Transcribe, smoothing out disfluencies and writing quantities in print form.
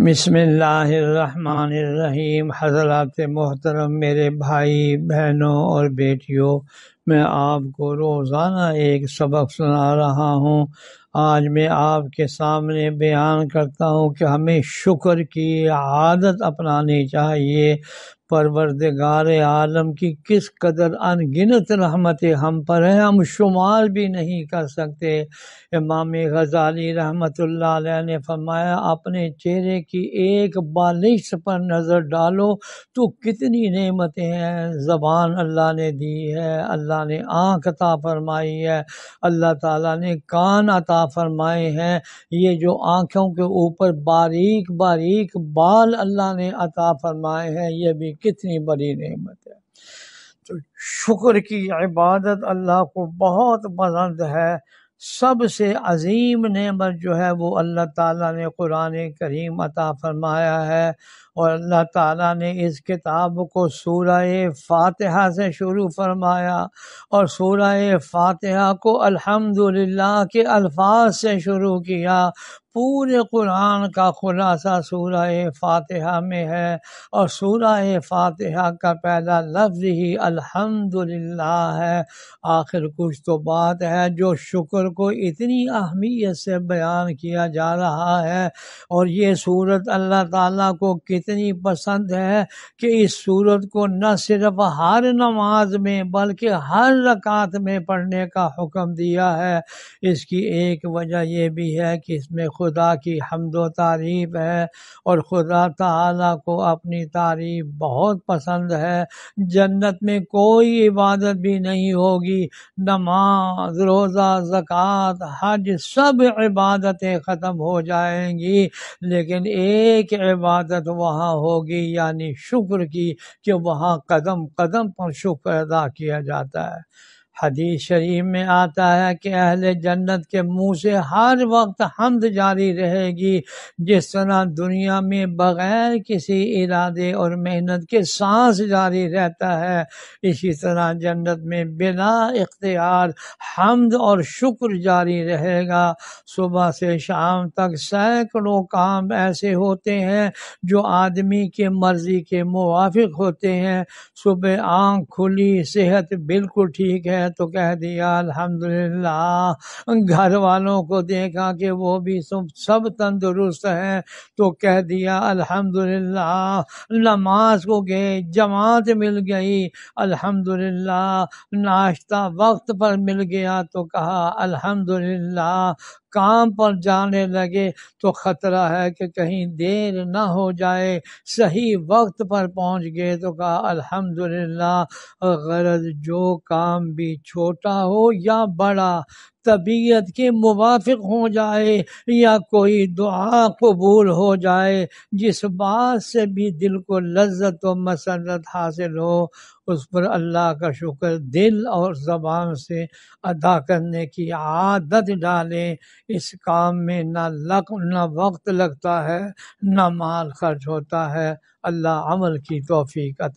بسم اللہ الرحمن الرحیم۔ حضرات محترم، میرے بھائی بہنوں اور بیٹیوں، میں آپ کو روزانہ ایک سبق سنا رہا ہوں۔ آج میں آپ کے سامنے بیان کرتا ہوں کہ ہمیں شکر کی عادت اپنانی چاہیے۔ پروردگار عالم کی کس قدر ان گنت رحمتیں ہم پر ہیں، ہم شمار بھی نہیں کر سکتے۔ امام غزالی رحمت اللہ علیہ نے فرمایا، اپنے چہرے کی ایک بالش پر نظر ڈالو تو کتنی نعمتیں ہیں۔ زبان اللہ نے دی ہے، اللہ نے آنکھ عطا فرمائی ہے، اللہ تعالیٰ نے کان عطا فرمائے ہیں۔ یہ جو آنکھوں کے اوپر باریک باریک بال اللہ نے عطا فرمائے ہیں، یہ بھی کتنی بڑی نعمت ہے۔ تو شکر کی عبادت اللہ کو بہت پسند ہے۔ سب سے عظیم نعمت جو ہے وہ اللہ تعالیٰ نے قرآن کریم عطا فرمایا ہے، اور اللہ تعالیٰ نے اس کتاب کو سورہ فاتحہ سے شروع فرمایا، اور سورہ فاتحہ کو الحمدللہ کے الفاظ سے شروع کیا۔ پورے قرآن کا خلاصہ سورہ فاتحہ میں ہے، اور سورہ فاتحہ کا پہلا لفظ ہی الحمدللہ ہے۔ آخر کچھ تو بات ہے جو شکر کو اتنی اہمیت سے بیان کیا جا رہا ہے، اور یہ سورت اللہ تعالیٰ کو کتنی پسند ہے کہ اس سورت کو نہ صرف ہر نماز میں بلکہ ہر رکعت میں پڑھنے کا حکم دیا ہے۔ اس کی ایک وجہ یہ بھی ہے کہ اس میں خدا کی حمد و تعریف ہے، اور خدا تعالیٰ کو اپنی تعریف بہت پسند ہے۔ جنت میں کوئی عبادت بھی نہیں ہوگی، نماز، روزہ، زکوٰۃ، حج، سب عبادتیں ختم ہو جائیں گی، لیکن ایک عبادت وہاں ہوگی، یعنی شکر کی، کہ وہاں قدم قدم پر شکر ادا کیا جاتا ہے۔ حدیث شریف میں آتا ہے کہ اہل جنت کے منہ سے ہر وقت حمد جاری رہے گی، جس طرح دنیا میں بغیر کسی ارادے اور محنت کے سانس جاری رہتا ہے، اسی طرح جنت میں بلا اختیار حمد اور شکر جاری رہے گا۔ صبح سے شام تک سینکڑوں کام ایسے ہوتے ہیں جو آدمی کے مرضی کے موافق ہوتے ہیں۔ صبح آنکھ کھلی، صحت بالکل ٹھیک ہے تو کہہ دیا الحمدللہ۔ گھر والوں کو دیکھا کہ وہ بھی سب تندرست ہیں تو کہہ دیا الحمدللہ۔ نماز کو گئے، جماعت مل گئی، الحمدللہ۔ ناشتہ وقت پر مل گیا تو کہا الحمدللہ۔ کام پر جانے لگے تو خطرہ ہے کہ کہیں دیر نہ ہو جائے، صحیح وقت پر پہنچ گئے تو کہا الحمدللہ۔ غرض جو کام بھی چھوٹا ہو یا بڑا، طبیعت کے موافق ہو جائے یا کوئی دعا قبول ہو جائے، جس بات سے بھی دل کو لذت و مسرت حاصل ہو، اس پر اللہ کا شکر دل اور زبان سے ادا کرنے کی عادت ڈالیں۔ اس کام میں نہ وقت لگتا ہے، نہ مال خرچ ہوتا ہے۔ اللہ عمل کی توفیق عطا